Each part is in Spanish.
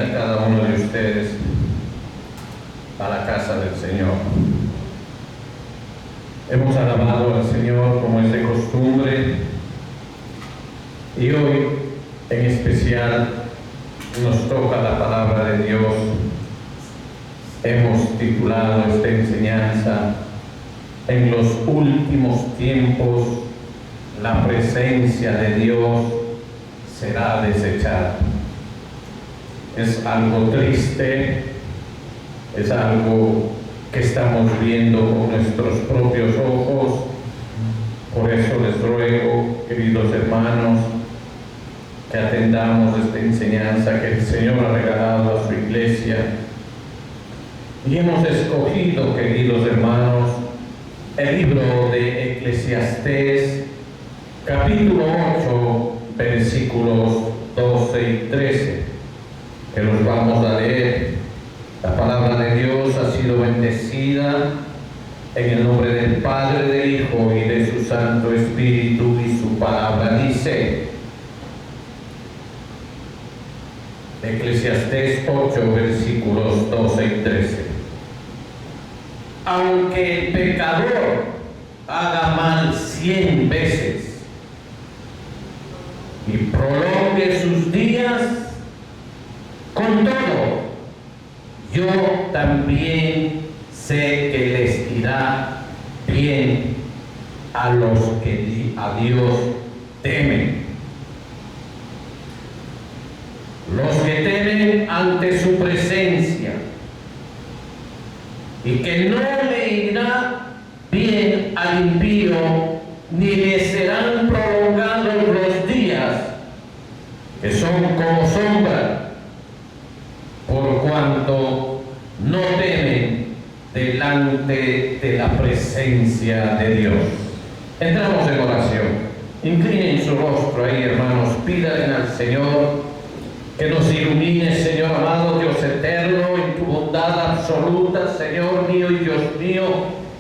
a cada uno de ustedes a la casa del Señor. Hemos alabado al Señor como es de costumbre y hoy en especial nos toca la palabra de Dios. Hemos titulado esta enseñanza: en los últimos tiempos la presencia de Dios será desechada. Es algo triste, es algo que estamos viendo con nuestros propios ojos. Por eso les ruego, queridos hermanos, que atendamos esta enseñanza que el Señor ha regalado a su iglesia. Y hemos escogido, queridos hermanos, el libro de Eclesiastés, capítulo 8, versículos 12 y 13, que los vamos a leer. La palabra de Dios ha sido bendecida en el nombre del Padre, del Hijo y de su Santo Espíritu, y su palabra dice, Eclesiastés 8, versículos 12 y 13. Aunque el pecador haga mal 100 veces y prolongue sus días, con todo, yo también sé que les irá bien a los que a Dios temen. Los que temen ante su presencia, y que no le irá bien al impío, ni le serán prolongados los días, que son como sombra, por cuanto no temen delante de la presencia de Dios. Entramos en oración. Inclinen su rostro ahí, hermanos, pídanle al Señor que nos ilumine, Señor amado, Dios eterno, en tu bondad absoluta, Señor mío y Dios mío.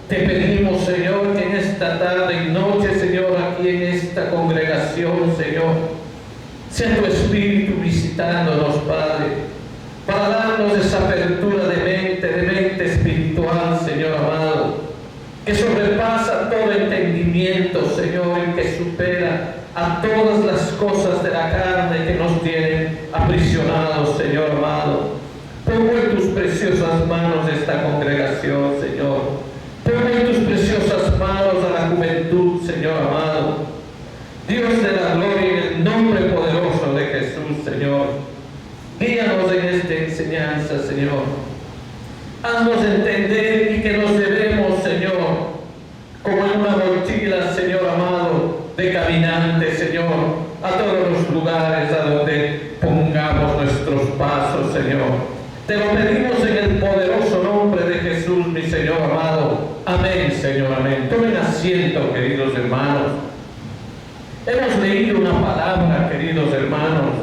Te pedimos, Señor, que en esta tarde y noche, Señor, aquí en esta congregación, Señor, sea tu Espíritu visitándonos, Padre, para darnos esa apertura de mente espiritual, Señor amado, que sobrepasa todo entendimiento, Señor, y que supera a todas las cosas de la carne que nos tienen aprisionados, Señor amado. Pongo en tus preciosas manos esta congregación, Señor. Pongo en tus preciosas manos a la juventud, Señor amado. Dios de la gloria, en el nombre poderoso de Jesús, Señor. Guíanos en esta enseñanza, Señor. Haznos entender y que nos debemos, Señor, como en una mochila, Señor amado, de caminante, Señor, a todos los lugares a donde pongamos nuestros pasos, Señor. Te lo pedimos en el poderoso nombre de Jesús, mi Señor amado. Amén, Señor, amén. Tomen asiento, queridos hermanos. Hemos leído una palabra, queridos hermanos,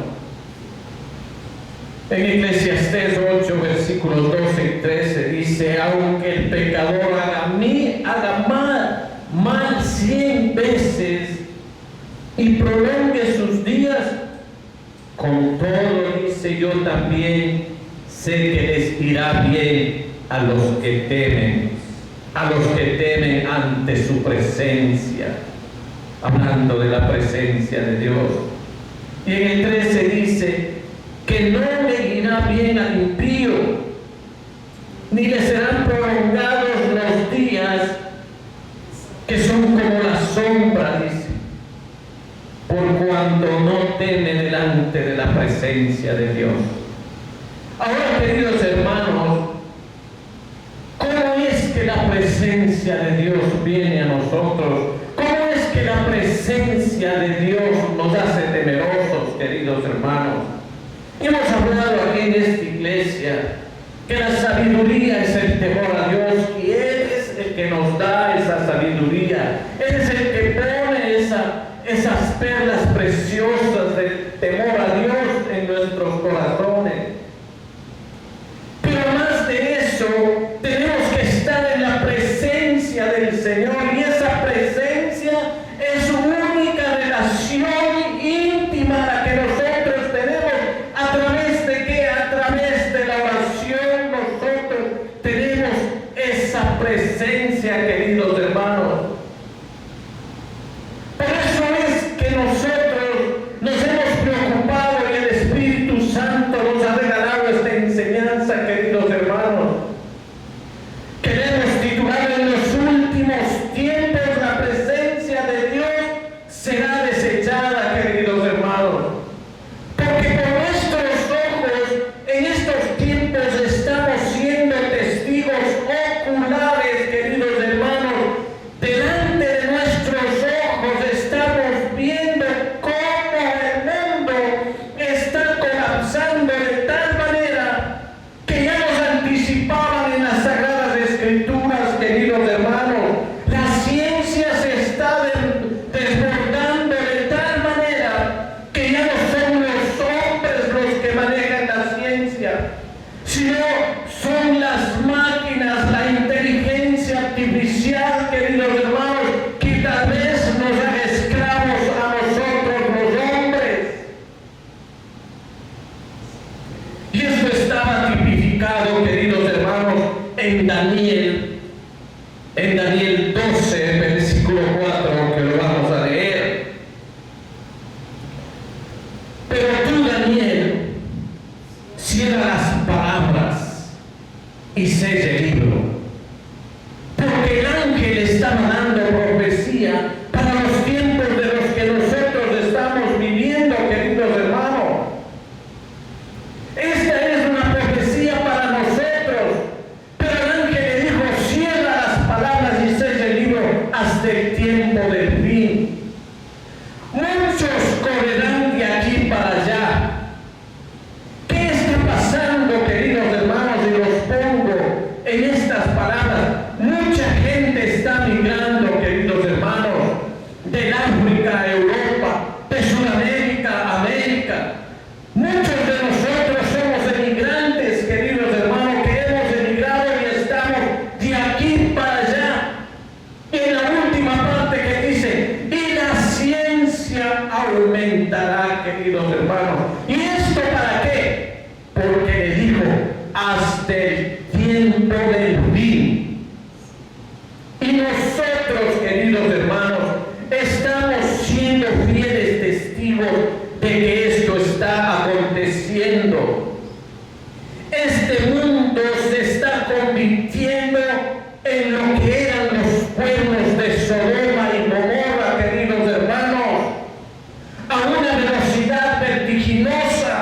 en Eclesiastés 8, versículos 12 y 13, dice, aunque el pecador haga mal 100 veces y prolongue sus días, con todo, dice, yo también sé que les irá bien a los que temen ante su presencia, hablando de la presencia de Dios. Y en el 13 dice que no le irá bien al impío, ni le serán prolongados los días, que son como la sombra, dice, por cuanto no teme delante de la presencia de Dios. Ahora, queridos hermanos, ¿cómo es que la presencia de Dios viene a nosotros? ¿Cómo es que la presencia de Dios nos hace temerosos, queridos hermanos? Hemos hablado aquí en esta iglesia que la sabiduría es el temor a Dios, y Él es el que nos da esa sabiduría. Él es el que pone esas perlas preciosas del temor a Dios en nuestros corazones. Pero más de eso, tenemos que estar en la presencia del Señor, y esa presencia es su única relación íntima la que nosotros tenemos. ¿A través de qué? A través iglesia, sino son las máquinas, la inteligencia artificial, queridos hermanos, que tal vez nos haga esclavos a nosotros los hombres. Y esto estaba tipificado, queridos hermanos, en Daniel 12, versículo 4, que lo vamos a leer. Pero tú, Daniel, cierra las palabras y sella el libro, porque el ángel estaba dando profecía para los tiempos de los que nosotros estamos viviendo, queridos hermanos. Esta es una profecía para nosotros, pero el ángel le dijo: cierra las palabras y sella el libro hasta el tiempo del fin. Muchos correrán de aquí para allá. ¿Qué está pasando, queridos hermanos? Y los pongo en estas palabras. Mucha gente está migrando, queridos hermanos, del África a Europa, de Sudamérica a América. Muchos de nosotros somos emigrantes, queridos hermanos, que hemos emigrado y estamos de aquí para allá. Y en la última parte que dice: y la ciencia aumentará, queridos hermanos. ¿Y esto para qué? Porque le dijo: hasta el tiempo del fin. Y nosotros, queridos hermanos, estamos siendo fieles testigos de que esto está aconteciendo. Este mundo se está convirtiendo en lo que eran los pueblos de Sodoma y Gomorra, queridos hermanos, a una velocidad vertiginosa,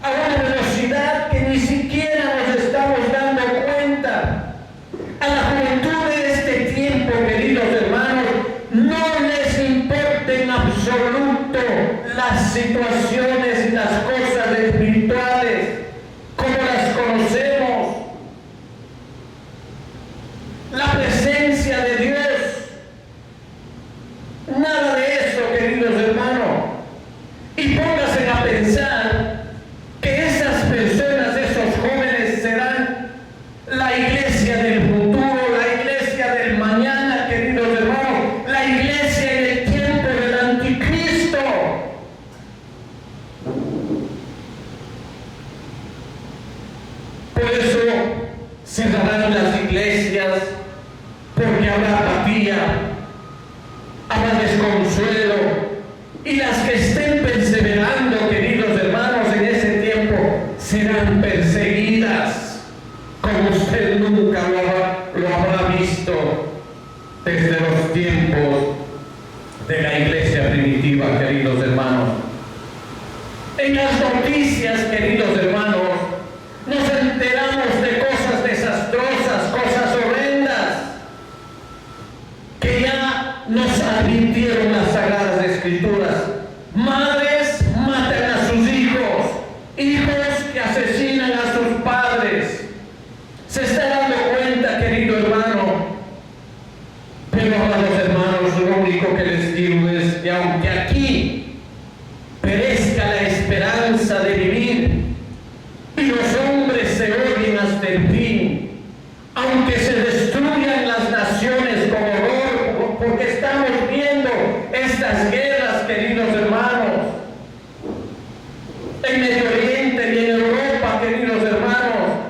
a una velocidad que ni siquiera nos estamos dando cuenta. A la juventud de este tiempo, queridos hermanos, no les importa en absoluto las situaciones y las cosas espirituales como las conocemos. La presencia de Dios, nada de eso, queridos hermanos. Y pónganse a pensar que esas personas, esos jóvenes, serán la iglesia del futuro, la iglesia del mañana, queridos hermanos, la iglesia en el tiempo del anticristo. Por eso cerrarán las iglesias, porque habrá apatía, habrá desconsuelo, y las que estén perseverando, queridos hermanos, en ese tiempo serán perseguidas como usted nunca lo habrá visto desde los tiempos de la iglesia primitiva, queridos hermanos. En las noticias, queridos hermanos, nos enteramos de cosas desastrosas, cosas horrendas, que ya nos advirtieron las Sagradas Escrituras. Madres matan a sus hijos, hijos que asesinan a sus padres. ¿Se está dando cuenta, querido hermano? Pero a los hermanos, lo único que les digo es que aunque aquí perezca la esperanza de vivir y los hombres se odien hasta el fin, aunque se destruyan las naciones con horror, porque estamos viendo estas guerras, queridos hermanos, en Medio Oriente y en Europa, queridos hermanos,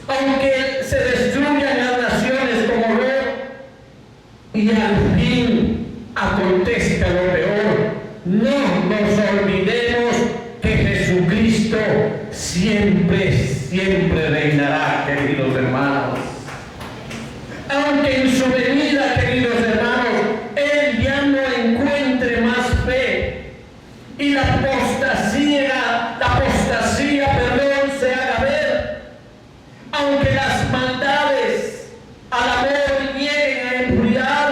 aunque se destruyan las naciones con horror y al fin acontezca lo peor, no nos olvidemos que Jesucristo siempre reinará, queridos hermanos. Aunque en su venida, queridos hermanos, Él ya no encuentre más fe y la apostasía, se haga ver, aunque las maldades al amor lleguen a enfriar,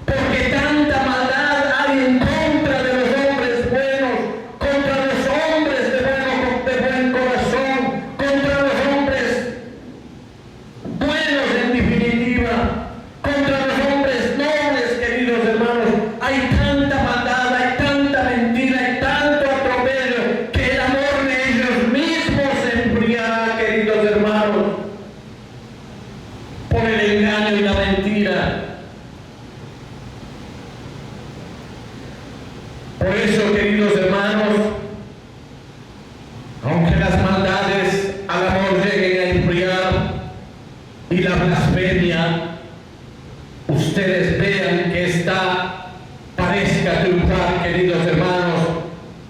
porque tanta maldad hay en contra de los hombres buenos, contra los hombres de buen corazón, contra los hombres buenos en definitiva, contra blasfemia, ustedes vean que esta parezca triunfar, queridos hermanos.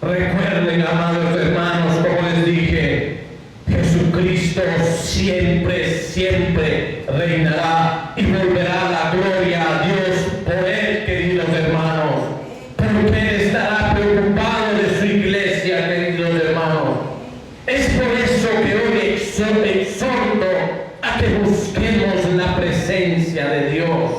Recuerden, amados hermanos, como les dije, Jesucristo siempre, siempre reinará y volverá la gloria a Dios por él, queridos hermanos, porque él estará preocupado de su iglesia, queridos hermanos. Es por eso que hoy exhorto a que busquemos la presencia de Dios.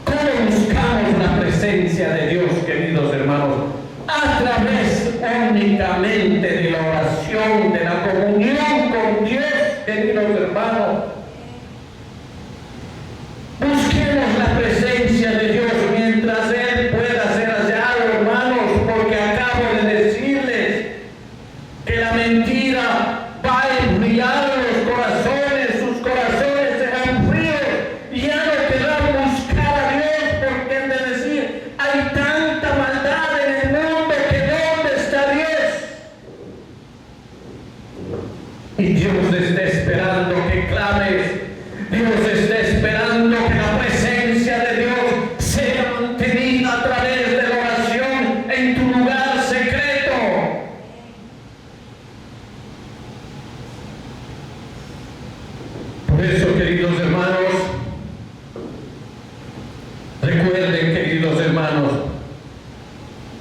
¿Cómo buscamos la presencia de Dios, queridos hermanos? A través únicamente de la oración, de la comunión con Dios, queridos hermanos. Busquemos la presencia de Dios mientras Él pueda ser hallado, hermanos, porque acabo de decirles que la mentira va a enfriar los corazones, sus corazones serán fríos y ya no querrán buscar a Dios, porque han de decir, hay tanta maldad en el mundo que ¿dónde está Dios? Y Dios está esperando que clames, Dios está esperando que la presencia de Dios sea mantenida a través de la oración en tu lugar secreto. Por eso, queridos hermanos, recuerden, queridos hermanos,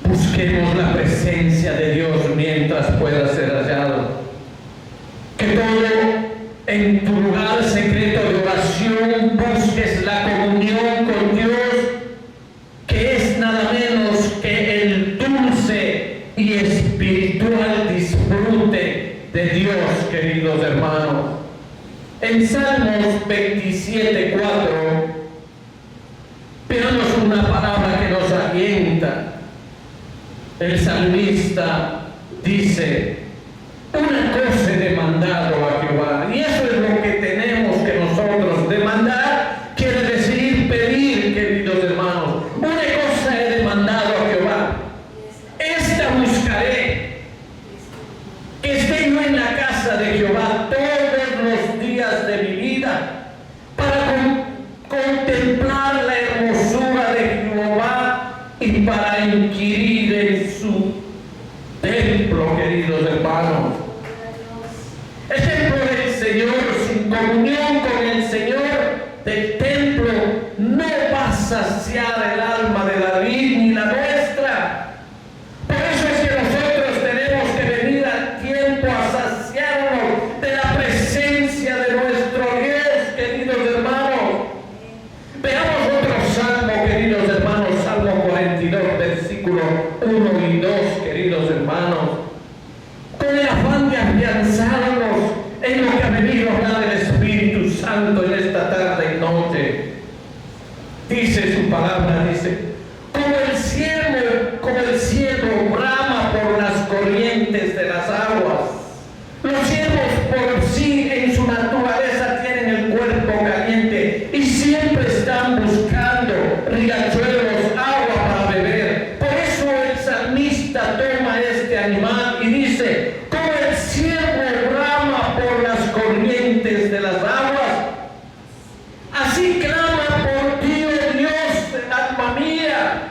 busquemos la presencia de Dios mientras pueda ser hallado. Que todo en tu lugar secreto de oración busques la comunión con Dios, que es nada menos que el dulce y espiritual disfrute de Dios, queridos hermanos. En Salmos 27:4 veamos una palabra que nos alienta. El salmista dice: una cosa he demandado a Jehová, y eso es lo que tenemos que nosotros demandar, quiere decir pedir, queridos hermanos. Una cosa he demandado a Jehová, esta buscaré, que esté yo en la casa de Jehová todos los días de mi vida, para contemplar la hermosura de Jehová y para inquirir en su templo, queridos hermanos. El templo del Señor, sin comunión con el Señor del templo, no va a saciar el alma de David ni la nuestra. Por eso es que nosotros tenemos que venir a tiempo a saciarnos de la presencia de nuestro Dios, queridos hermanos. Veamos otro salmo, queridos hermanos, Salmo 42, versículos 1 y 2, queridos hermanos. Con el afán de afianzarnos en lo que ha venido a hablar el Espíritu Santo en esta tarde y noche. Dice su palabra, dice: como el cielo brama por las corrientes de las aguas. Los cielos por sí en su naturaleza tienen el cuerpo caliente y siempre están buscando riachuelos, agua para beber. Por eso el salmista toma este animal y dice: como el cielo brama por las corrientes de las aguas, así clama por ti, oh Dios, el alma mía.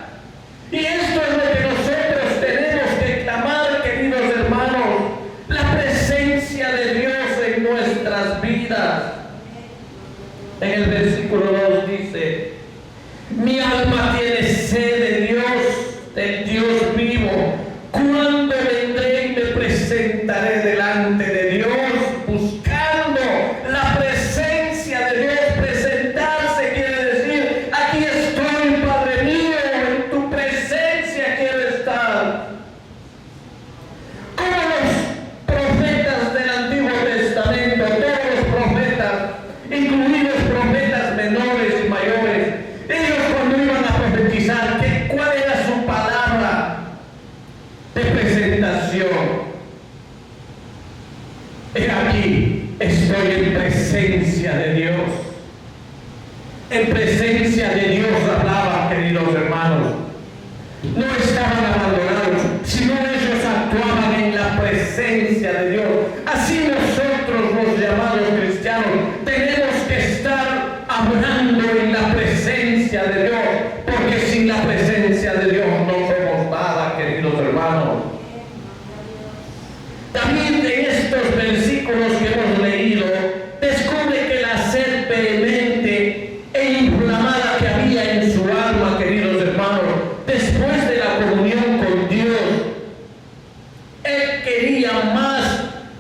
Y esto es lo que nosotros tenemos que clamar, queridos hermanos, la presencia de Dios en nuestras vidas. En el versículo 2 dice: mi alma tiene sed de Dios, del Dios vivo. ¿Cuándo vendré y me presentaré delante de Dios? Buscando la presencia de Dios. Presentarse quiere decir: aquí estoy, Padre mío, en tu presencia quiero estar. Como los profetas del Antiguo Testamento, todos los profetas, incluidos profetas menores y mayores, ellos cuando iban a profetizar, ¿cuál era su palabra de presentación? He aquí, estoy en presencia de Dios. En presencia de Dios hablaban, queridos hermanos. No estaban abandonados, sino ellos actuaban en la presencia de Dios. Así nosotros, los llamados cristianos, tenemos que estar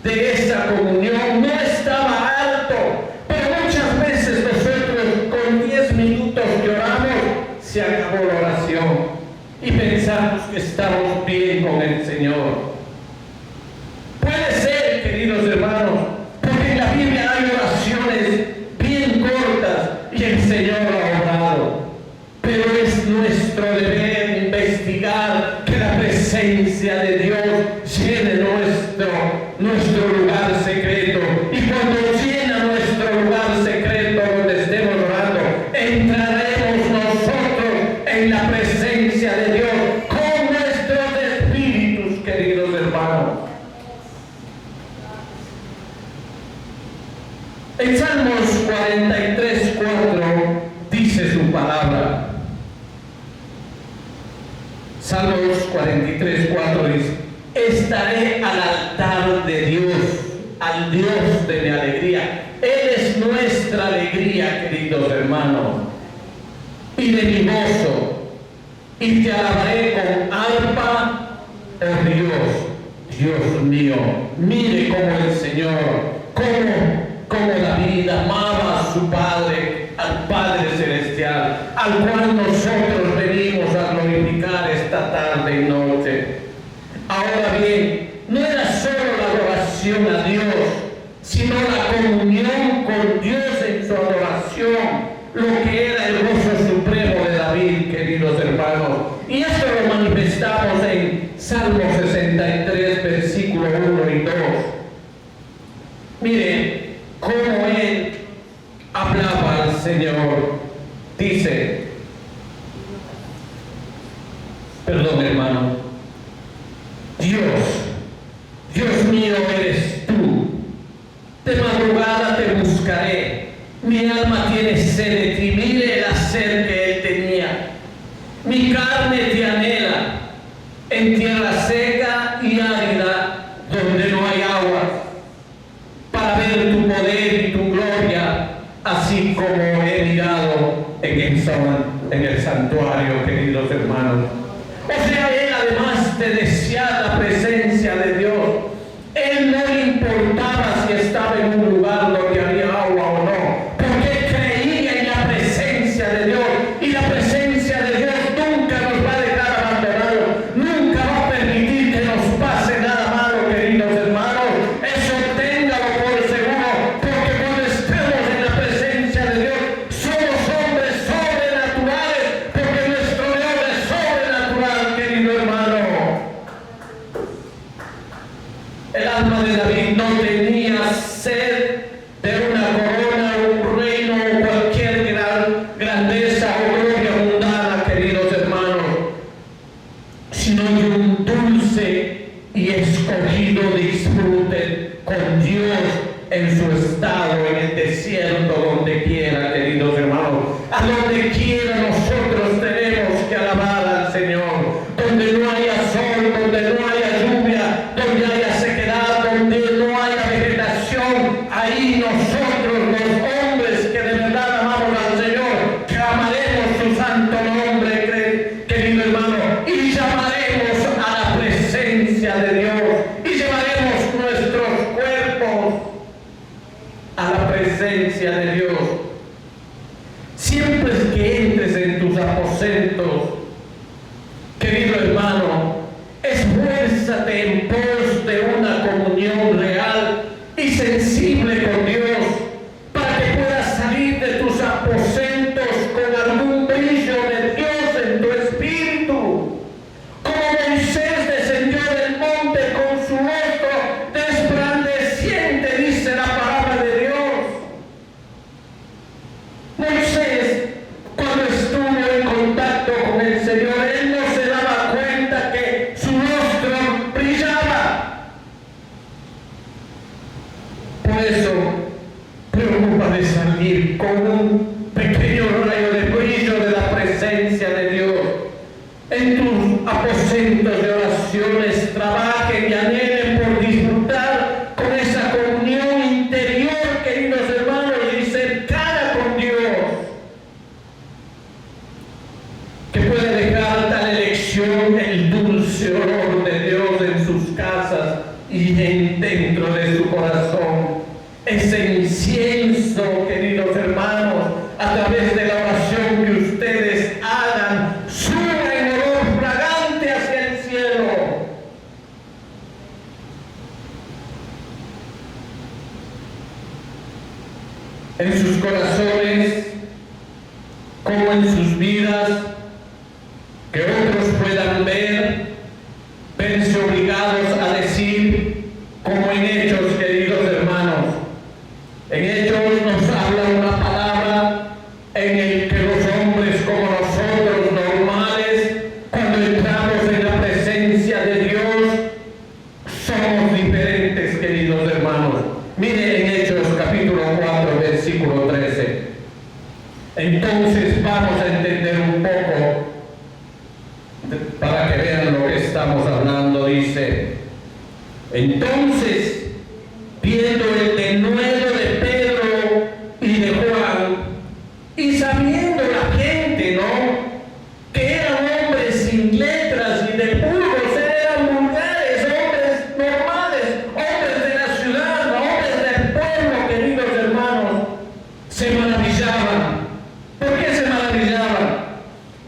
de esa comunión no estaba alto, pero muchas veces nosotros con 10 minutos que oramos se acabó la oración y pensamos que estamos bien con el Señor. Puede ser, queridos hermanos, porque en la Biblia hay oraciones bien cortas y el Señor ha obrado, pero es nuestro deber investigar que la presencia de Dios llene nuestro lugar secreto, y cuando llena nuestro lugar secreto donde estemos orando, entraremos nosotros en la presencia de Dios con nuestros espíritus, queridos hermanos. En Salmos 43:4 dice su palabra. Salmos 43:4 dice: estaré al altar de Dios, al Dios de mi alegría. Él es nuestra alegría, queridos hermanos, y de mi gozo, y te alabaré con arpa, oh Dios, Dios mío. Mire cómo el Señor, cómo David amaba a su Padre, al Padre Celestial, al cual nosotros venimos a glorificar esta tarde y noche. Ahora bien, no era solo la adoración a Dios, sino la comunión con Dios en su adoración, lo que era el gozo supremo de David, queridos hermanos. Y esto lo manifestamos en Salmo 63, versículo 1 y 2. Miren cómo él hablaba al Señor. Dice, perdón hermano, Dios mío eres tú, de madrugada te buscaré, mi alma tiene sed de ti. Mire la sed que él tenía. Mi carne te anhela en tierra seca y árida, donde no hay agua, para ver tu poder y tu gloria, así como he mirado en el santuario, queridos hermanos. O sea, él, además de desear la presencia de Dios, él no le importaba si estaba en un lugar donde había agua o no, porque creía en la presencia de Dios, y la presencia de Dios nunca nos va a dejar abandonados, nunca va a permitir que nos pase nada malo, queridos hermanos. Eso téngalo por seguro, porque cuando estemos en la presencia de Dios somos hombres sobrenaturales, porque nuestro Dios es sobrenatural, querido hermano. El alma de David no tenía sed de una corona, un reino o cualquier grandeza o gloria mundana, queridos hermanos, sino de un dulce y escogido disfrute con Dios en su estado, en el desierto, donde quiera, queridos hermanos. A donde quiera nosotros tenemos que alabar al Señor, donde no haya sol, donde no haya lluvia, donde haya sequedad, donde no haya vegetación, ahí nosotros, los hombres que de verdad amamos al Señor, clamaremos su santo nombre, querido hermano, y llamaremos a la presencia de Dios, y llevaremos nuestros cuerpos a la presencia de Dios. Siempre que entres en tus aposentos, querido hermano, esfuérzate en pos de una comunión real y sensible con Dios, para que puedas salir de tus aposentos con algún brillo de Dios en tu espíritu. Como Moisés descendió del monte con su rostro resplandeciente, dice la palabra de Dios. Moisés, cuando estuvo en contacto con el Señor, él no se daba cuenta que su rostro brillaba. Por eso, preocupa de salir con un pequeño rayo de brillo de la presencia de Dios. En tus aposentos de oraciones, trabajen y anhelen por disfrutar con esa comunión interior, queridos hermanos, y cercana con Dios, que puede dejar tal elección el dulce olor de Dios en sus casas y dentro de de su corazón. Ese incienso, queridos hermanos, a través de la oración que ustedes hagan, suba en olor fragante hacia el cielo. En sus corazones, como en sus vidas, que otros puedan verse obligados a decir, como en Hechos, queridos hermanos. En Hechos nos habla una palabra en el que los hombres como nosotros, normales, cuando entramos en la presencia de Dios, somos diferentes, queridos hermanos. Mire en Hechos capítulo 4, versículo 13. Entonces vamos a entender un poco, para que vean lo que estamos hablando. Dice: entonces, viendo el denuedo de Pedro y de Juan, y sabiendo la gente, ¿no?, que eran hombres sin letras y de pulgos, eran vulgares, hombres normales, hombres de la ciudad, hombres del pueblo, queridos hermanos, se maravillaban. ¿Por qué se maravillaban?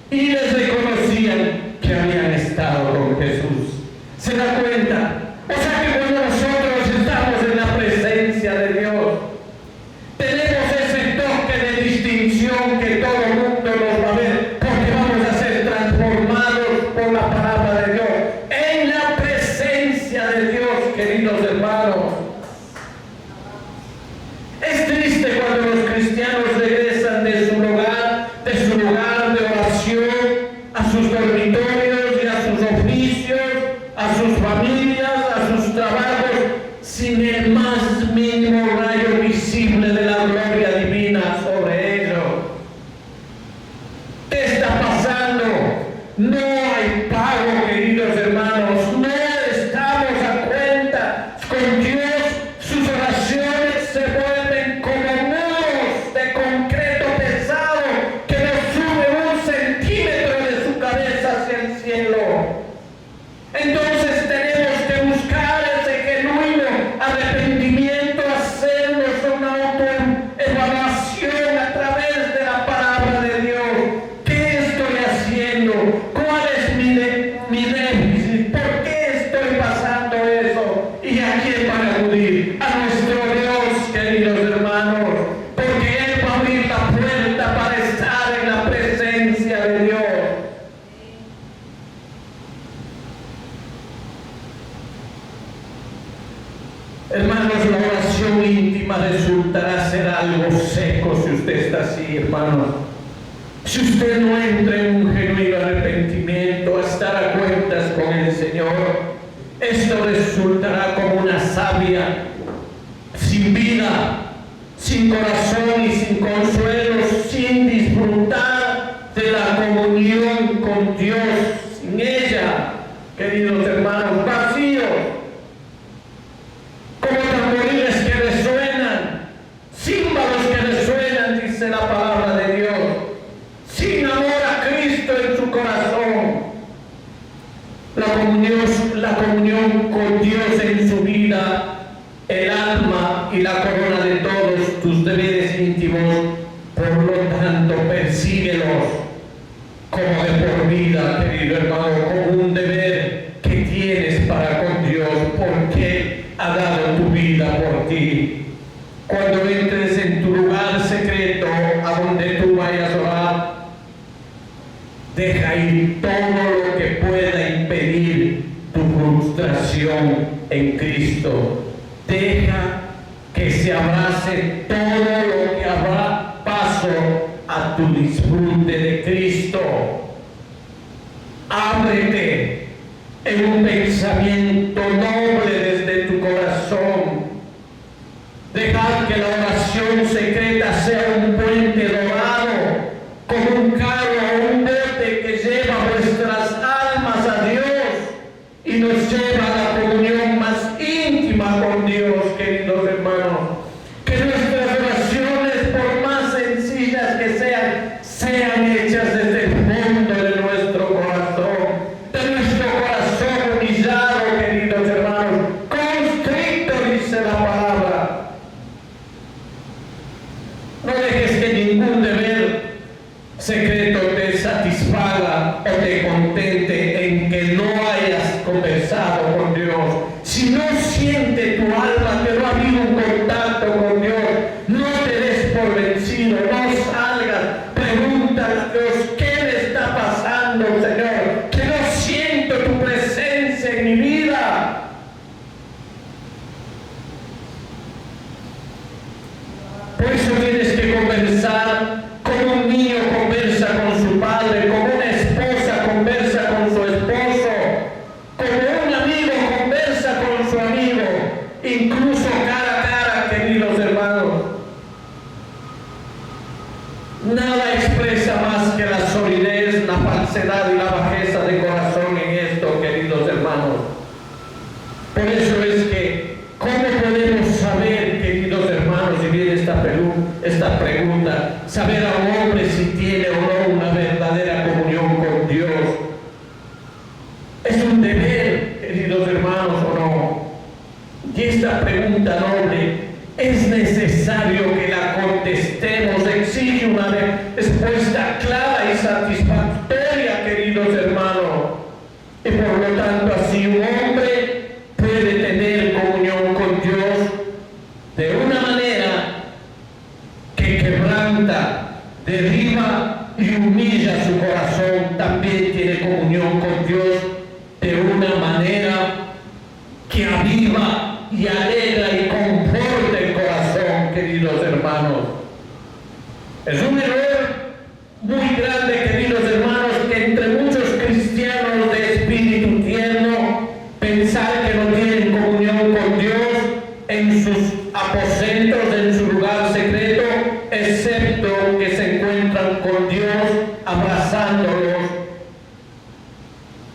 Y les reconocían que habían estado con Jesús. ¿Se da cuenta? O sea que cuando nosotros estamos en la presencia de Dios, tenemos ese toque de distinción que todo el mundo nos va a ver, porque vamos a ser transformados por la palabra de Dios. En la presencia de Dios, queridos hermanos. Es triste cuando los cristianos regresan de su lugar de oración, a sus dormitorios y a sus oficios, a sus familias, a sus trabajos, sin el más mínimo rayo visible de la gloria divina sobre ellos. ¿Qué está pasando? No hay pago, queridos hermanos, no estamos a cuenta con Dios. Sus oraciones se vuelven como muros de concreto pesado que no sube 1 centímetro de su cabeza hacia el cielo. Entonces tenemos que buscar ese genuino arrepentimiento, hacernos una autoevaluación a través de la palabra de Dios. ¿Qué estoy haciendo? ¿Cuál es mi déficit? ¿Por qué estoy pasando eso? ¿Y a quién van a acudir? A nuestro Dios, queridos hermanos, porque Él va a abrir la puerta para estar en la presencia de Dios. Hermanos, la oración íntima resultará ser algo seco si usted está así, hermanos. Si usted no entra en un genuino arrepentimiento, a estar a cuentas con el Señor, esto resultará como una savia sin vida, sin corazón y sin consuelo, sin disfrutar de la comunión con Dios, sin ella, queridos hermanos, vacíos, como tamborines que resuenan, címbalos que resuenan, dice la palabra de Dios, sin amor a Cristo en su corazón. La comunión con Dios en su vida, el alma y la corona de todos tus deberes íntimos. Por lo tanto, persíguelos como de por vida, querido hermano, como un deber que tienes para con Dios, porque ha dado tu vida por ti. Cuando entres en tu lugar secreto, a donde tú vayas a orar, deja ir todo lo que pueda impedir tu frustración en Cristo. Deja que se abrace todo lo que habrá paso a tu disfrute de Cristo. Ábrete en un pensamiento noble desde tu corazón. Dejad que la oración secreta sea un puente dorado, como un carro o un bote que lleva vuestras almas a Dios y nos lleva a la comunión más íntima con Dios, queridos hermanos. Que nuestras oraciones, por más sencillas que sean hechas desde el fondo de nuestro corazón, humillado, queridos hermanos, constricto, dice la falsedad y la bajeza de corazón en esto, queridos hermanos. Por eso es que, ¿cómo podemos saber, queridos hermanos, si viene esta pregunta, saber a un hombre si tiene o no una verdadera comunión con Dios? ¿Es un deber, queridos hermanos, o no? Y esta pregunta noble es necesario que la contestemos, exige una respuesta clara y satisfactoria, queridos hermanos. Y por lo tanto, así un hombre puede tener comunión con Dios de una manera que quebranta, derriba y humilla su corazón. También tiene comunión con Dios de una manera que aviva y alegra y conforta el corazón, queridos hermanos. Es un error muy grande, queridos hermanos, que entre muchos cristianos de espíritu tierno, pensar que no tienen comunión con Dios en sus aposentos, en su lugar secreto, excepto que se encuentran con Dios abrazándolos,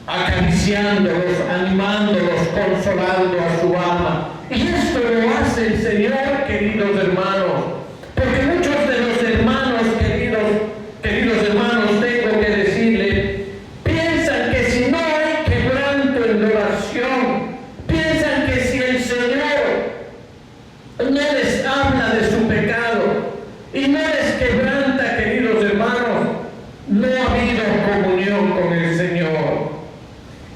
acariciándolos, animándolos, consolando a su alma. Y esto lo hace el Señor, queridos hermanos, porque muchos de los hermanos, queridos hermanos, tengo que decirles, piensan que si no hay quebranto en la oración, piensan que si el Señor no les habla de su pecado y no les quebranta, queridos hermanos, no ha habido comunión con el Señor.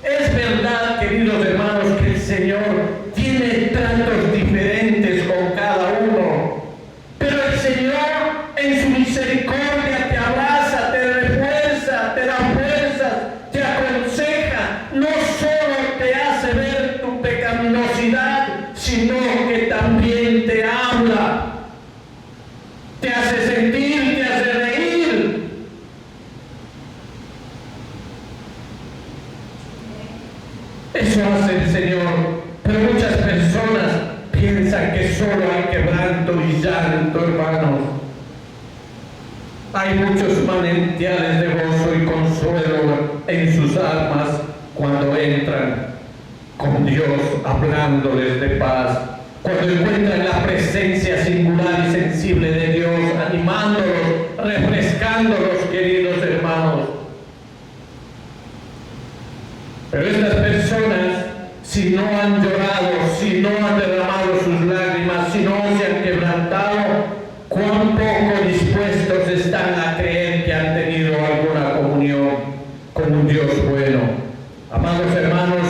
Es verdad, queridos hermanos, que el Señor tiene tratos diferentes con cada uno, pero el Señor en su misericordia te abraza, te refuerza, te da fuerzas, te aconseja, no solo te hace ver tu pecaminosidad, sino que también te habla, te hace sentir, te hace reír. Eso hace el Señor, pero muchas personas piensan que solo hay quebranto y llanto, hermanos. Hay muchos manantiales de gozo y consuelo en sus almas cuando entran con Dios, hablándoles de paz, cuando encuentran la presencia singular y sensible de Dios, animándolos, refrescándolos, queridos hermanos. Pero estas personas, si no han llorado, si no han derramado sus lágrimas, si no se han quebrantado, cuán poco dispuestos están a creer que han tenido alguna comunión con un Dios bueno. Amados hermanos,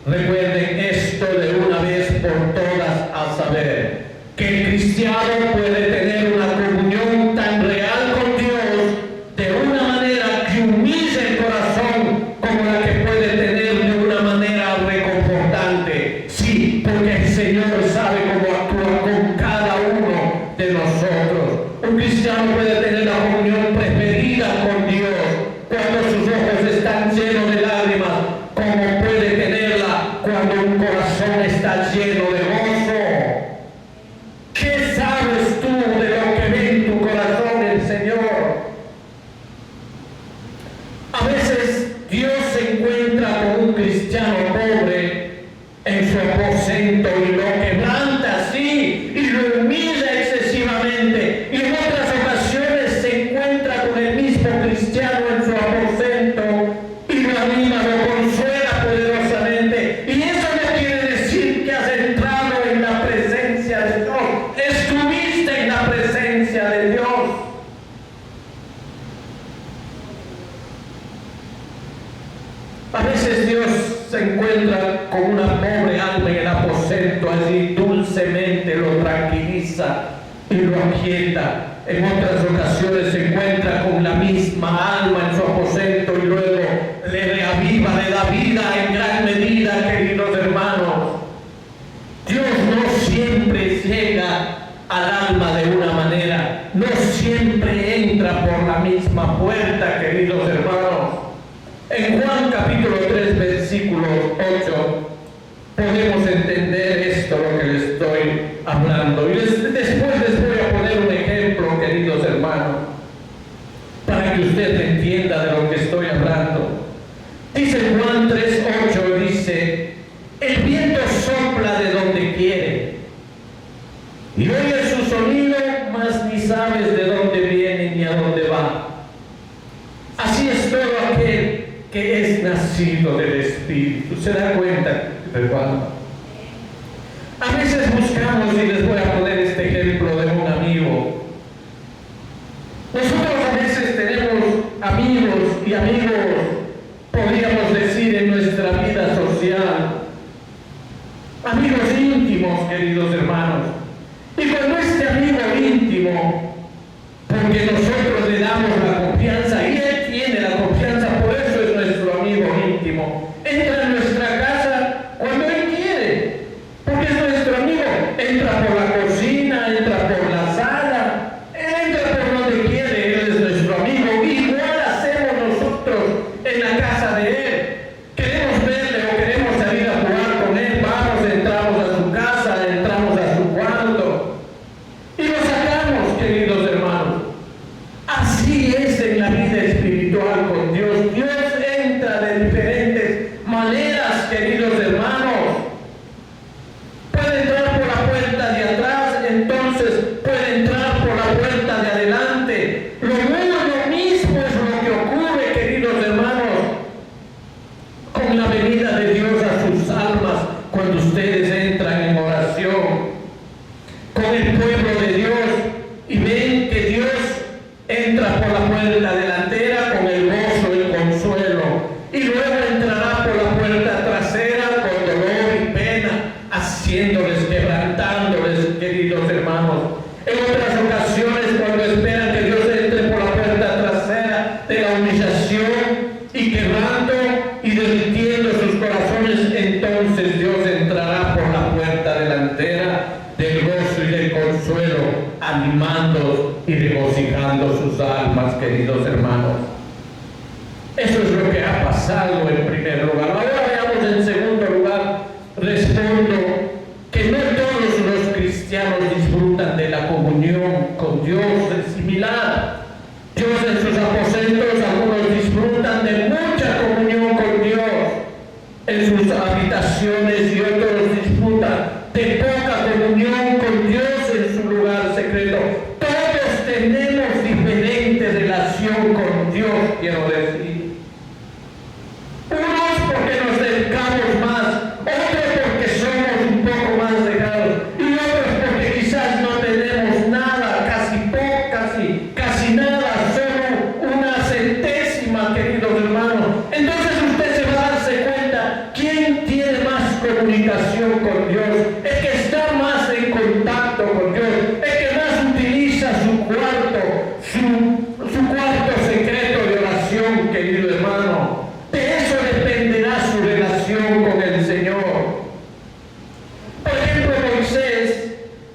recuerden esto de una vez por todas, a saber que el cristiano puede tener una comunión tan real con Dios de una manera que humille el corazón como la que puede tener de una manera reconfortante. Sí, porque el Señor sabe cómo actúa con cada uno de nosotros. Un cristiano puede tener la comunión preferida con Dios cuando sus ojos están llenos de lágrimas, como puede tenerla cuando un corazón está lleno de gozo. ¿Qué sabes tú de lo que ve en tu corazón el Señor? A veces Dios se encuentra con un cristiano pobre en su aposento y lo quebranta así y lo humilla excesivamente, y en otras ocasiones se encuentra con el mismo cristiano en su aposento y lo anima, lo consuela poderosamente. Y eso no quiere decir que has entrado en la presencia de Dios, estuviste en la presencia de Dios. A veces Dios se encuentra con una pobre alma en el aposento, allí dulcemente lo tranquiliza y lo aquieta. En otras ocasiones se encuentra con la misma alma en su aposento y luego le reaviva, le da vida en gran medida, queridos hermanos. Dios no siempre llega al alma de una manera, no siempre entra por la misma puerta, queridos hermanos. En Juan capítulo 3, versículo 8, podemos entender esto, lo que les estoy hablando. Y después les voy a poner un ejemplo, queridos hermanos, para que usted entienda de lo que estoy hablando. y oyes su sonido, mas ni sabes de dónde viene ni a dónde va. Así es todo aquel que es nacido del Espíritu. ¿Se da cuenta, hermano? A veces buscamos, y les voy a poner este ejemplo de un amigo. Nosotros a veces tenemos amigos y amigos, podríamos decir, en nuestra vida social. Amigos íntimos, queridos hermanos. Y cuando este amigo íntimo, porque nosotros le damos la confianza y él tiene la confianza, por eso es nuestro amigo íntimo, entra en nuestra casa cuando él quiere, porque es nuestro amigo. Entra por la cocina, entra por la sala, él entra por donde quiere, él es nuestro amigo. Igual hacemos nosotros en la casa de él. Queremos verle o queremos salir a jugar con él, vamos, entramos a su casa, entramos a su cuarto y lo sacamos, queridos hermanos. Así es en la vida espiritual con Dios. Dios entra de diferentes maneras, queridos hermanos. Puede entrar por la puerta de atrás, entonces puede entrar por la puerta de adelante. Lo mismo es lo que ocurre, queridos hermanos, con la venida de Dios a sus almas cuando ustedes entran en oración con el pueblo de Dios y ven que Dios entra por la puerta delantera con el gozo, el consuelo, y luego entrará por la puerta trasera con dolor y pena, haciéndoles, quebrantándoles, queridos hermanos. En otras ocasiones, cuando esperan que Dios entre por la puerta trasera de la humillación y quebrando y derritiendo sus corazones, entonces Dios entrará por la puerta delantera del gozo y del consuelo, animando y regocijando sus almas, queridos hermanos. Eso es lo que ha pasado en primer lugar. Ahora veamos en segundo lugar, respondo que no todos los cristianos disfrutan de la comunión con Dios, es similar. Dios en sus aposentos, algunos disfrutan de mucha comunión con Dios en sus habitaciones y otros disfrutan de poca comunión con Dios en su lugar secreto. Todos tenemos diferente relación con Dios, quiero decir. Unos porque nos dedicamos más, otros porque somos un poco más dejados, y otros porque quizás no tenemos nada, casi nada, solo una centésima, queridos hermanos. Entonces usted se va a darse cuenta quién tiene más comunicación con Dios, el que está más en contacto con Dios, el que más utiliza su cuarto secreto de oración, querido hermano. De eso dependerá su relación con el Señor. Por ejemplo, Moisés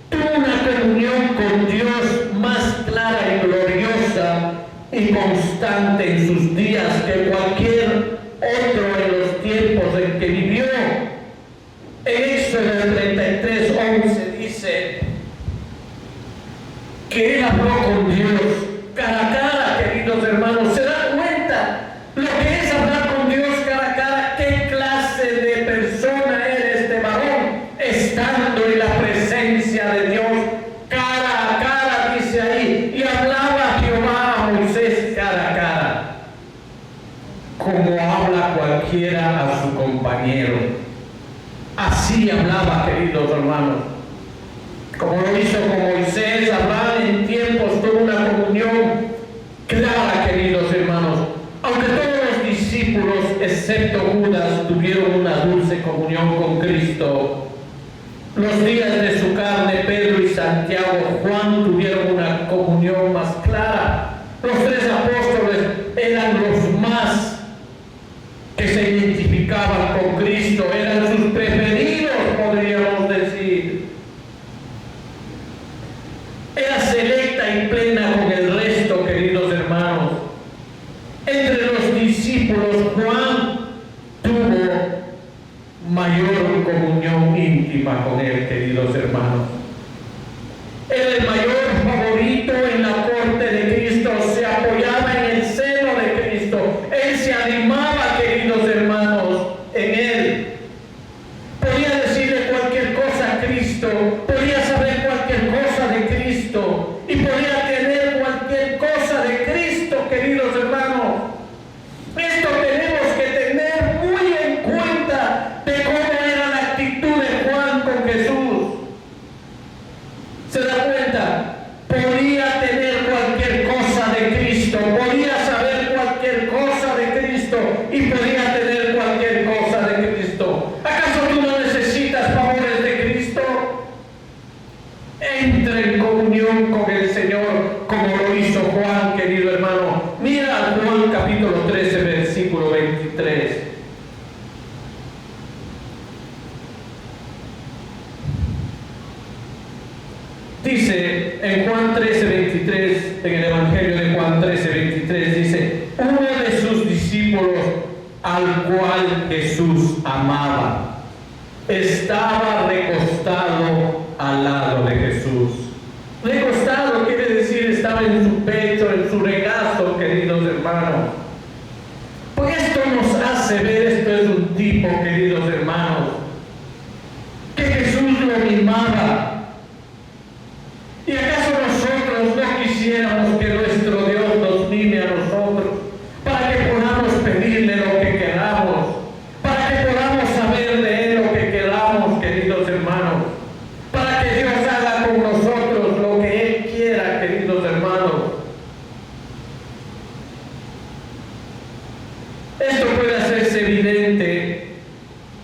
tuvo una comunión con Dios más clara y gloriosa y constante en sus días que cualquier otro en los tiempos en que vivió. En Éxodo 33:11 dice que él habló con Dios cara a cara, queridos hermanos. ¿Se dan cuenta lo que es hablar con Dios cara a cara? ¿Qué clase de persona era este varón? Estando en la presencia de Dios cara a cara, dice ahí, y hablaba Jehová a Moisés cara a cara, como habla cualquiera a su compañero. Así hablaba, queridos hermanos. Como lo hizo con Moisés, Abraham en tiempos tuvo una comunión clara, queridos hermanos. Aunque todos los discípulos, excepto Judas, tuvieron una dulce comunión con Cristo, los días de su carne, Pedro y Santiago, Juan tuvieron una comunión más clara. Los tres apóstoles eran los más que se identificaban con Cristo, eran sus preferidos, podríamos decir. Era selecta y plena con el resto, queridos hermanos. Entre los discípulos, Juan tuvo mayor comunión íntima con él, queridos hermanos. Era el mayor favorito en la corte de Cristo, se apoyaba en el seno de Cristo, él se animaba, queridos hermanos, en él. Podía decirle cualquier cosa a Cristo, podía saber cualquier cosa ¿Se da cuenta? Podía tener cualquier cosa de Cristo, podía saber cualquier cosa de Cristo y podía tener cualquier cosa de Cristo. ¿Acaso tú no necesitas favores de Cristo? Entra en comunión con el Señor como lo hizo Juan, querido hermano. Mira Juan capítulo 13, versículo 23. Dice en Juan 13, 23, en el Evangelio de Juan 13, 23, dice: uno de sus discípulos, al cual Jesús amaba, estaba recostado al lado de Jesús. Recostado quiere decir estaba en su pecho, en su regazo, queridos hermanos. Pues esto nos hace ver, esto es un tipo, queridos hermanos, que Jesús lo mimaba. ¿Y acaso nosotros no quisiéramos que nuestro Dios nos mime a nosotros para que podamos pedirle lo que queramos, para que podamos saber de Él lo que queramos, queridos hermanos, para que Dios haga con nosotros lo que Él quiera, queridos hermanos? Esto puede hacerse evidente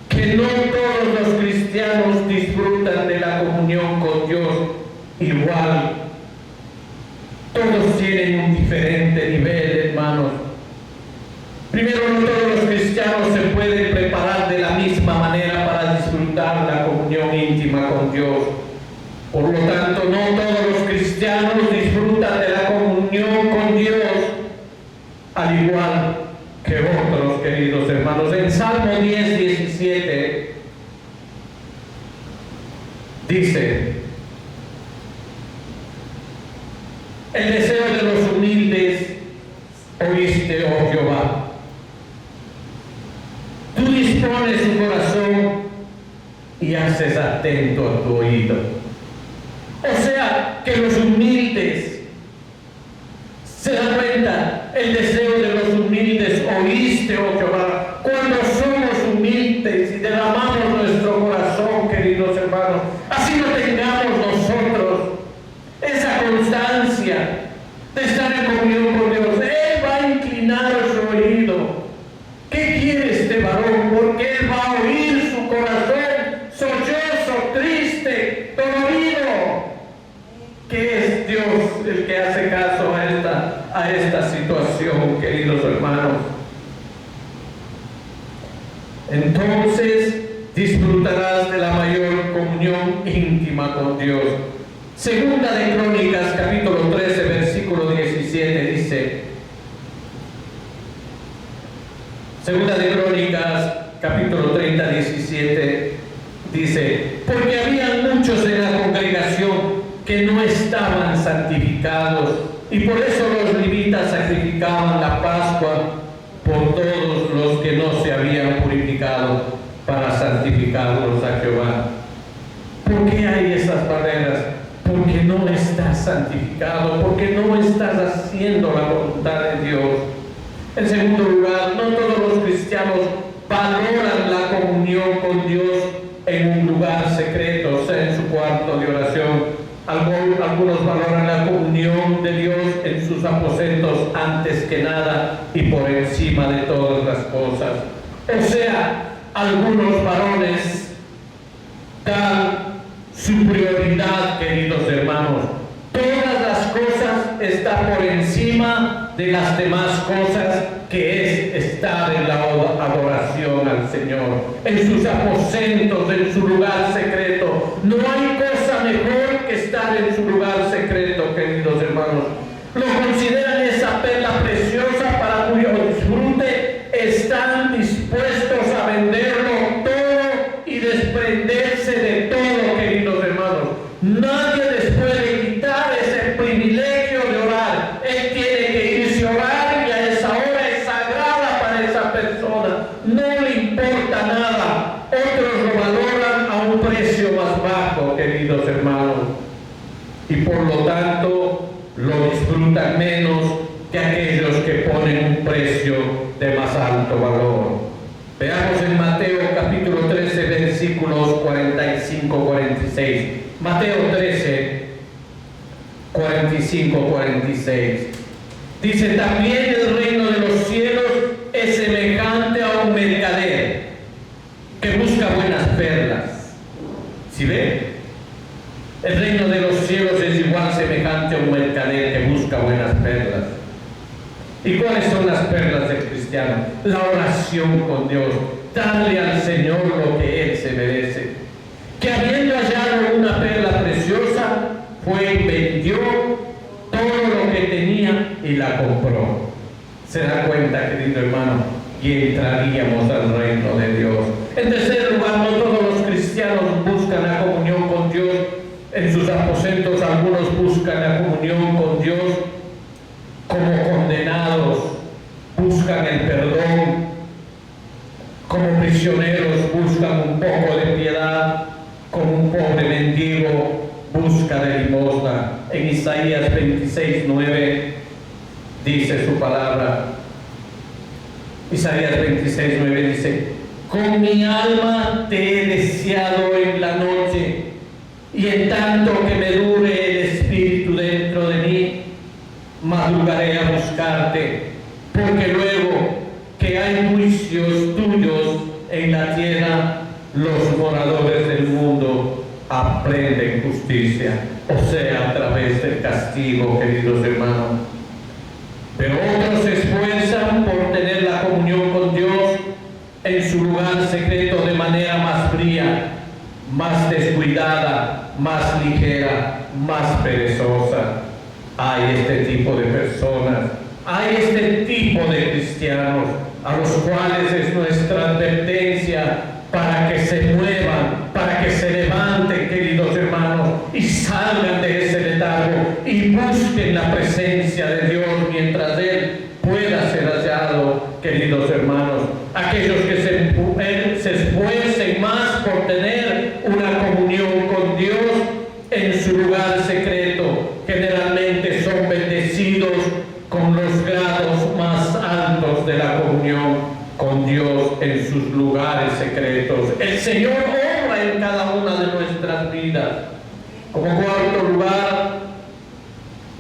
que no todos los cristianos disfrutan de la comunión con Dios igual. Todos tienen un diferente nivel, hermanos. Primero, no todos los cristianos se pueden preparar de la misma manera para disfrutar la comunión íntima con Dios. Por lo tanto, no todos los cristianos disfrutan de la comunión con Dios al igual que otros, queridos hermanos. En Salmo 10, 17 dice: el deseo de los humildes oíste, oh Jehová. Tú dispones su corazón y haces atento a tu oído. O sea, que los humildes, se dan cuenta, el deseo de los humildes oíste, oh Jehová. Cuando somos humildes y derramamos nuestro corazón, queridos hermanos, así no tengamos nosotros esa constancia de estar en comunión con Dios, Él va a inclinar su oído. ¿Qué quiere este varón? Porque Él va a oír su corazón sollozo, triste, dolorido. Que es Dios el que hace caso a esta situación, queridos hermanos. Entonces disfrutarás de la mayor comunión íntima con Dios. Segunda de Crónicas, capítulo 13, versículo 17, dice: Segunda de Crónicas, capítulo 30, 17, dice: porque había muchos en la congregación que no estaban santificados, y por eso los levitas sacrificaban la Pascua por todos los que no se habían purificado para santificarlos a Jehová. ¿Por qué hay esas barreras? Porque no estás santificado, porque no estás haciendo la voluntad de Dios. En segundo lugar, no todos los cristianos valoran la comunión con Dios en un lugar secreto, o sea, en su cuarto de oración. Algunos valoran la comunión de Dios en sus aposentos antes que nada y por encima de todas las cosas. O sea, algunos varones dan su prioridad, queridos hermanos. Todas las cosas están por encima de las demás cosas, que es estar en la adoración al Señor, en sus aposentos, en su lugar secreto. No hay cosa mejor que estar en su lugar secreto, queridos hermanos. Lo consideran esa perla preciosa para cuyo disfrute están dispuestos a venderlo todo y desprenderse de todo, queridos hermanos. Nadie les puede quitar ese privilegio de orar. Él tiene que irse a orar y a esa hora es sagrada para esa persona. No le importa nada. Otros lo valoran a un precio más bajo, queridos hermanos, y por lo tanto lo disfrutan menos que aquellos que ponen un precio de más alto valor. Veamos en Mateo capítulo 13, versículos 45-46. Mateo 13, 25:46. Dice, también el reino de los cielos es semejante a un mercader que busca buenas perlas. ¿Sí ve? El reino de los cielos es igual semejante a un mercader que busca buenas perlas. ¿Y cuáles son las perlas del cristiano? La oración con Dios, darle al Señor lo que Él se merece. Que habiendo hallado una perla preciosa, fue y vendió todo lo que tenía y la compró. Se da cuenta, querido hermano, y entraríamos al reino de Dios. En tercer lugar, no todos los cristianos buscan la comunión con Dios. En sus aposentos algunos buscan la comunión con Dios como condenados, buscan el perdón, como prisioneros buscan un poco de piedad, como un pobre mendigo busca de limosna. En Isaías 26:9 dice su palabra. Isaías 26:9 dice, con mi alma te he deseado en la noche, y en tanto que me dure el espíritu dentro de mí, madrugaré a buscarte, porque luego que hay juicios tuyos en la tierra, los moradores del mundo aprenden justicia, o sea, a través del castigo, queridos hermanos. Pero otros se esfuerzan por tener la comunión con Dios en su lugar secreto de manera más fría, más descuidada, más ligera, más perezosa. Hay este tipo de personas, hay este tipo de cristianos a los cuales es nuestra advertencia para que se muevan, para que se levanten, queridos hermanos, y salgan de ese letargo y busquen la presencia de Dios mientras Él pueda ser hallado, queridos hermanos. Aquellos que se esfuercen más por tener una comunión con Dios en su lugar secreto, generalmente son bendecidos con los grados más altos de la comunión con Dios en sus lugares secretos. El Señor obra en cada una de nuestras vidas. Como cuarto lugar,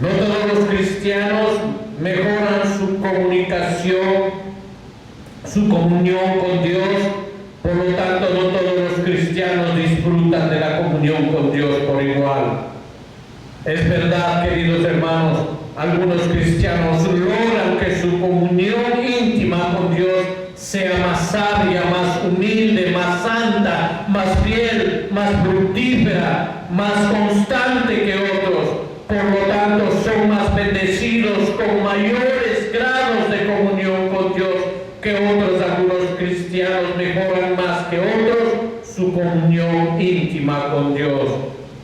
no todos los cristianos mejoran su comunicación, su comunión con Dios. Por lo tanto, no todos los cristianos disfrutan de la comunión con Dios por igual. Es verdad, queridos hermanos, algunos cristianos logran que su comunión íntima con Dios sea más sabia, más humilde, más santa, más fiel, más fructífera, más constante que otros. Por lo tanto, son más bendecidos con mayores grados de comunión con Dios que otros. Algunos cristianos mejoran más que otros su comunión íntima con Dios,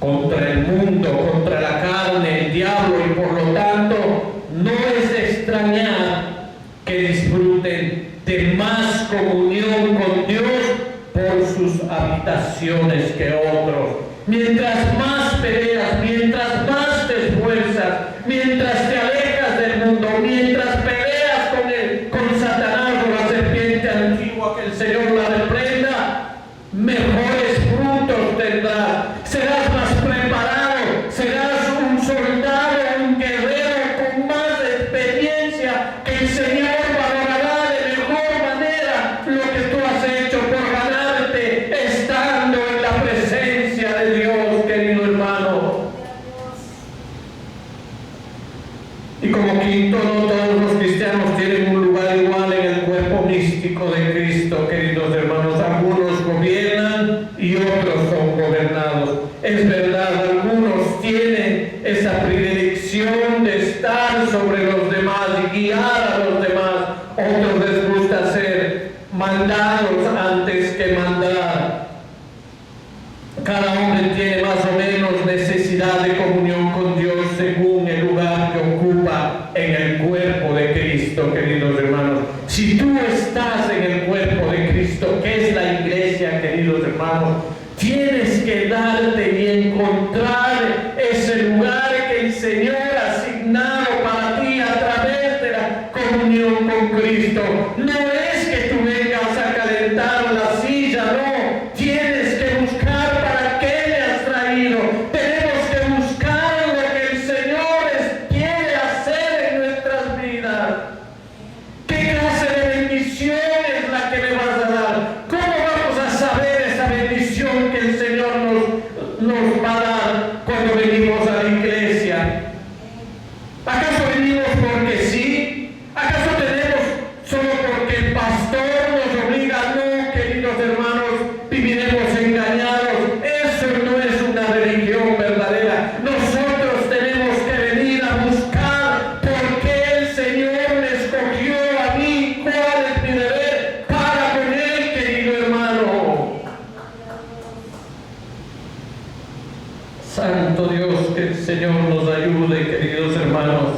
contra el mundo, contra la carne, el diablo, y por lo tanto no es de extrañar que disfruten de más comunión con Dios por sus habitaciones que otros. Mientras más peleas, mientras más te esfuerzas, mientras te alejas del mundo, mientras peleas con Satanás o la serpiente antigua, que el Señor la reprenda, mejores frutos tendrás. Serás más preparado, serás un soldado, un guerrero con más experiencia, que el Señor valorará de mejor manera lo que tú has hecho por ganarte estando en la presencia de Dios, querido hermano. Y como quinto, no todos los cristianos tienen un lugar igual en el cuerpo místico de Cristo, queridos hermanos. Algunos gobiernan y otros son gobernados. Es verdad, algunos tienen esa predilección de estar sobre los demás y guiar a los demás. Otros les gusta ser mandados antes que mandar. Cada hombre tiene más o menos necesidad de comunión con Dios según el lugar que ocupa en el cuerpo de Cristo, queridos hermanos. Si tú estás en el cuerpo de Cristo, que es la iglesia, queridos hermanos, tienes que darte y encontrar ese lugar que el Señor ha asignado para ti a través de la comunión con Cristo. No es que tú vengas a calentar la silla, no. Tienes que buscar para qué me has traído. Tenemos que buscar lo que el Señor Señor nos ayude, queridos hermanos.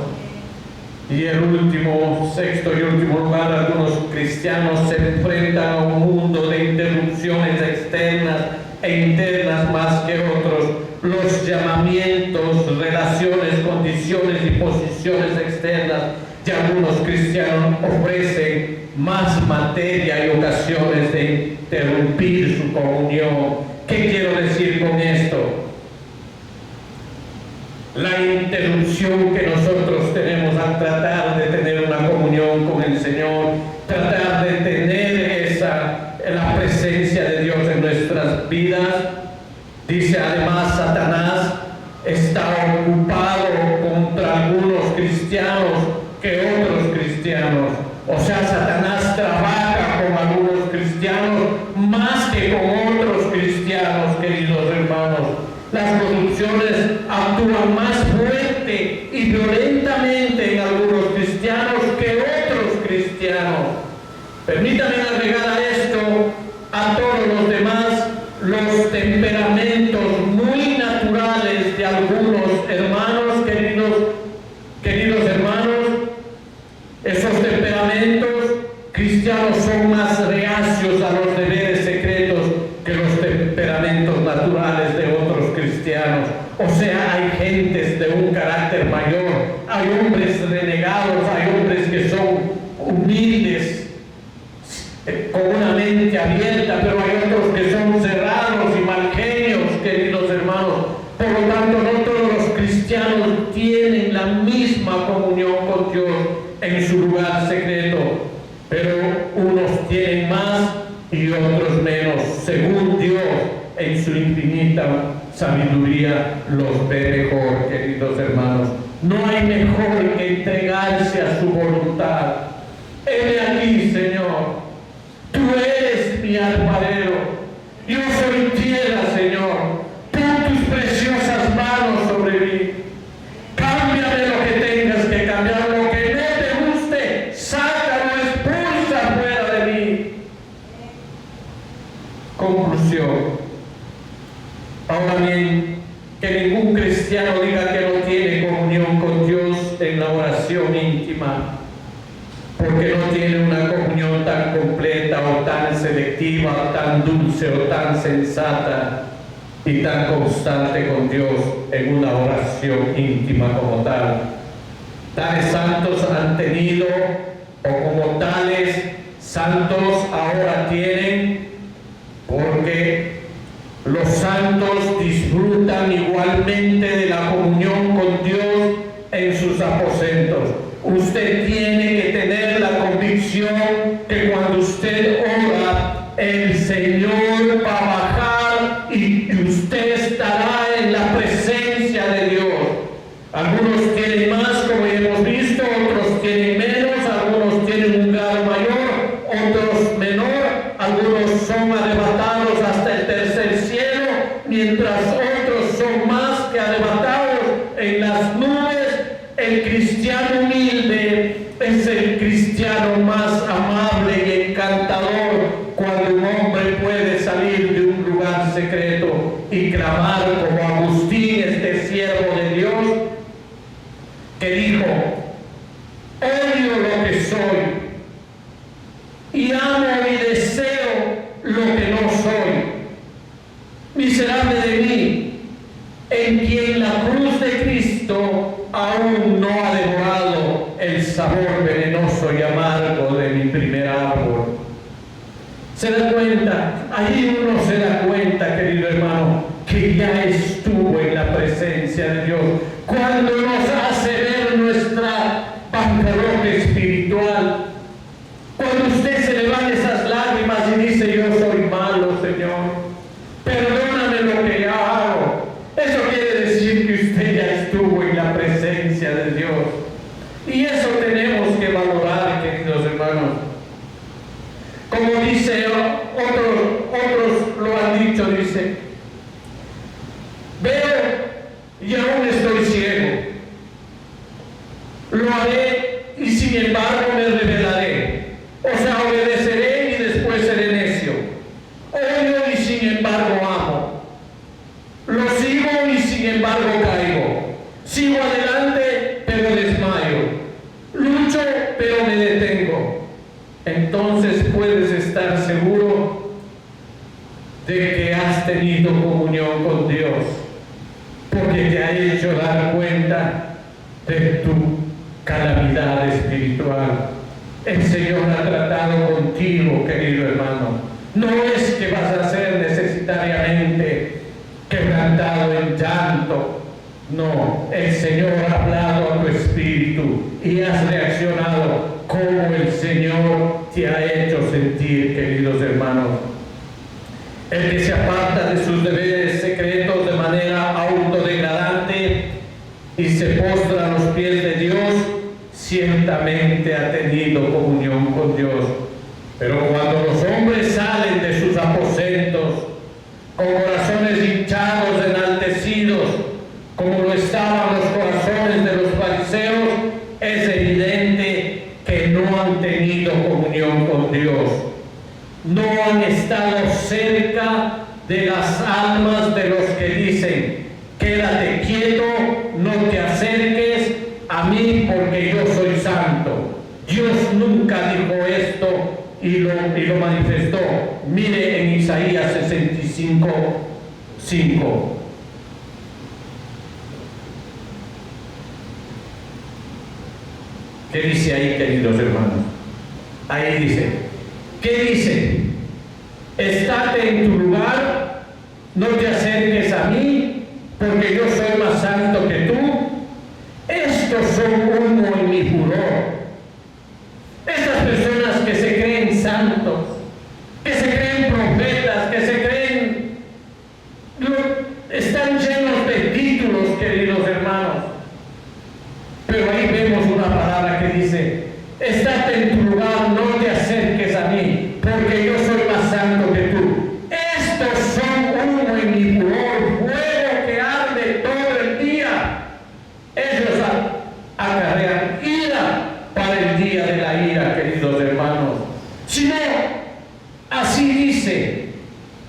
Y el último, sexto y último lugar, algunos cristianos se enfrentan a un mundo de interrupciones externas e internas más que otros. Los llamamientos, relaciones, condiciones y posiciones externas de algunos cristianos ofrecen más materia y ocasiones de interrumpir su comunión. ¿Qué quiero decir con esto? La interrupción que nosotros tenemos al tratar de tener una comunión con el Señor, tratar de tener la presencia de Dios en nuestras vidas. Dice además, Satanás está ocupado contra algunos cristianos que otros cristianos. O sea, Satanás trabaja con algunos cristianos más que con otros cristianos, queridos hermanos. Las corrupciones actúan más fuerte y violentamente en algunos cristianos que otros cristianos. Permítanme agregar a esto a todos los demás los temperamentos muy naturales de algunos hermanos, queridos hermanos. Esos temperamentos cristianos son más reacios a los deberes secretos que los temperamentos naturales de otros cristianos. O sea, hay gentes de un carácter mayor, hay hombres renegados, hay hombres que son humildes, con una mente abierta, pero hay otros que son cerrados y malgenios, queridos hermanos. Por lo tanto, no todos los cristianos tienen la misma comunión con Dios en su lugar secreto, pero unos tienen más y otros menos, según Dios en su infinita sabiduría los ve mejor, queridos hermanos. No hay mejor que entregarse a su voluntad. Heme aquí, Señor, tú eres mi alfarero, yo soy tierra, Señor, pon tus preciosas manos sobre mí, cámbiame lo que tengas que cambiar, lo que no te guste, sácalo, expulsa fuera de mí. Conclusión. Ahora bien, que ningún cristiano diga que no tiene comunión con Dios en la oración íntima, porque no tiene una comunión tan completa o tan selectiva, tan dulce o tan sensata y tan constante con Dios en una oración íntima como tal. Tales santos han tenido, o como tales santos ahora tienen, porque los santos disfrutan igualmente de la comunión con Dios en sus aposentos. Usted tiene que tener la convicción que cuando usted ora, el Señor va a bajar y usted estará en la presencia de Dios. Algunos tienen más, como ya hemos visto, otros tienen menos, algunos tienen un grado mayor, otros menor, algunos son arrebatados hasta el tercer cielo, mientras otros son más que arrebatados en las nubes. El cristiano humilde es el cristiano más amable y encantador cuando un hombre puede salir de un lugar secreto y clamar como Agustín, este siervo de Dios, que dijo: odio lo que soy y amo y deseo lo que no soy. Miserable de mí, en quien la cruz de Cristo aún no ha devorado el sabor venenoso y amargo de mi primer árbol. ¿Se da cuenta? Ahí uno se da cuenta, querido hermano, que ya estuvo en la presencia de Dios. Cuando nos hace ver nuestra bancarrota espiritual, cuando usted se le van esas lágrimas y dice: yo soy malo, Señor, perdóname lo que yo hago. Eso quiere decir que usted ya estuvo en la presencia de Dios. Y eso tenemos que valorar, queridos hermanos. Como dice, otros lo han dicho, dice: veo y aún estoy ciego, tenido comunión con Dios, porque te ha hecho dar cuenta de tu calamidad espiritual. El Señor ha tratado contigo, querido hermano. No es que vas a ser necesariamente quebrantado en llanto. No, el Señor ha hablado a tu espíritu y has reaccionado como el Señor te ha hecho sentir, queridos hermanos. El que se aparta de sus deberes secretos de manera autodegradante y se postra a los pies de Dios, ciertamente ha tenido comunión con Dios. Pero cuando los hombres salen de sus aposentos con corazones hinchados, enaltecidos, como lo estaban los corazones de los fariseos, es evidente que no han tenido comunión con Dios. No han estado cerca de las almas de los que dicen: quédate quieto, no te acerques a mí porque yo soy santo. Dios nunca dijo esto y lo manifestó. Mire en Isaías 65:5. ¿Qué dice ahí, queridos hermanos? Ahí dice, ¿qué dice? Estate en tu lugar, no te acerques a mí, porque yo soy más santo que tú. Estos son humo y mi furor. Estas personas que se creen santos, que se creen profetas, que se creen, están llenos de títulos, queridos hermanos. Pero ahí vemos una palabra que dice: estate en tu lugar, no te acerques a mí, porque yo soy más santo que tú. Estos son humo y mi furor, fuego que arde todo el día. Ellos acarrean ira para el día de la ira, queridos hermanos. Si no, así dice,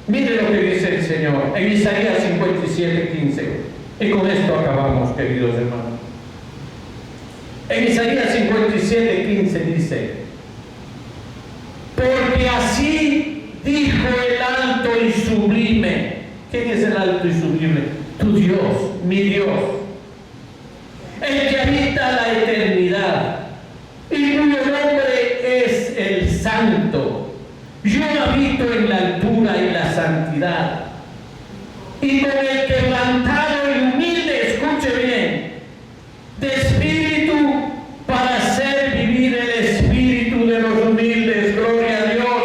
mire lo que dice el Señor en Isaías 57:15. Y con esto acabamos, queridos hermanos. En Isaías 57:15 dice: porque así dijo el alto y sublime. ¿Quién es el alto y sublime? Tu Dios, mi Dios, el que habita la eternidad y cuyo nombre es el Santo. Yo habito en la altura y la santidad, y con el quebrantado y humilde, escuche bien, de espíritu, para hacer vivir el espíritu de los humildes, gloria a Dios,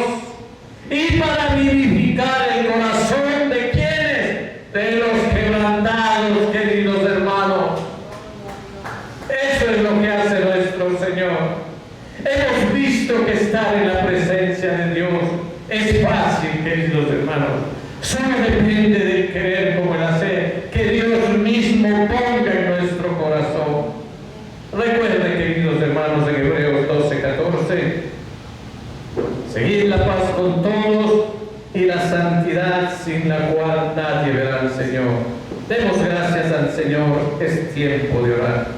y para vivificar el corazón de quienes, de los quebrantados, queridos hermanos. Eso es lo que hace nuestro Señor. Hemos visto que estar en la presencia de Dios es fácil, queridos hermanos. Solo depende del querer como el hacer, que Dios mismo ponga en nuestro corazón. Recuerden, queridos hermanos, en Hebreos 12:14, seguid la paz con todos y la santidad, sin la cual nadie verá al Señor. Demos gracias al Señor, es tiempo de orar.